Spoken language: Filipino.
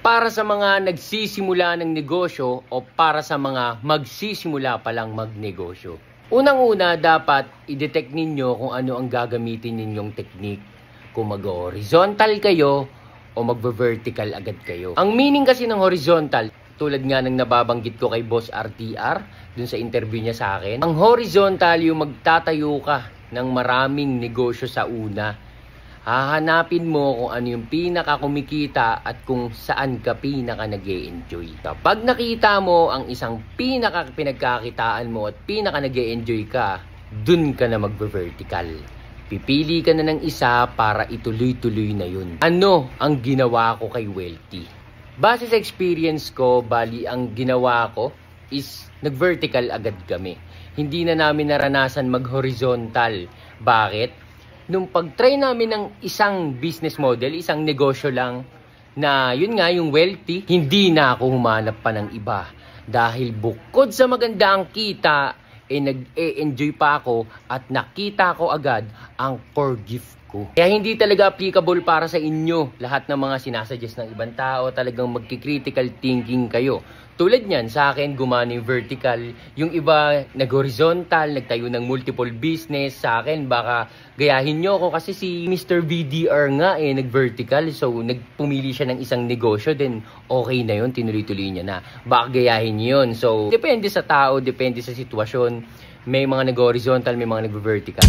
Para sa mga nagsisimula ng negosyo o para sa mga magsisimula pa lang magnegosyo. Unang-una, dapat i-detect ninyo kung ano ang gagamitin ninyong technique. Kung mag-horizontal kayo o mag-vertical agad kayo. Ang meaning kasi ng horizontal, tulad nga ng nababanggit ko kay Boss RTR, dun sa interview niya sa akin. Ang horizontal, yung magtatayo ka ng maraming negosyo sa una. Hahanapin mo kung ano yung pinaka-kumikita at kung saan ka pinaka-nag-e-enjoy. Kapag nakita mo ang isang pinaka-pinagkakitaan mo at pinaka-nag-e-enjoy ka, dun ka na mag-vertical. Pipili ka na ng isa para ituloy-tuloy na yun. Ano ang ginawa ko kay Welty? Base sa experience ko, bali ang ginawa ko is nag-vertical agad kami. Hindi na namin naranasan mag-horizontal. Bakit? Nung pag-try namin ng isang business model, isang negosyo lang, na yun nga yung Welty, hindi na ako humanap pa ng iba. Dahil bukod sa maganda ang kita, nag-e-enjoy pa ako at nakita ko agad ang core gift ko. Kaya hindi talaga applicable para sa inyo lahat ng mga sinasuggest ng ibang tao, talagang magki-critical thinking kayo. Tulad niyan, sa akin gumana yung vertical, yung iba nag-horizontal, nagtayo ng multiple business. Sa akin baka gayahin nyo ako kasi si Mr. VDR nga nag-vertical, so nagpumili siya ng isang negosyo, then okay na yun, tinuloy-tuloy niya na. Baka gayahin nyo yun. So depende sa tao, depende sa sitwasyon. May mga nag-horizontal, may mga nag-vertical.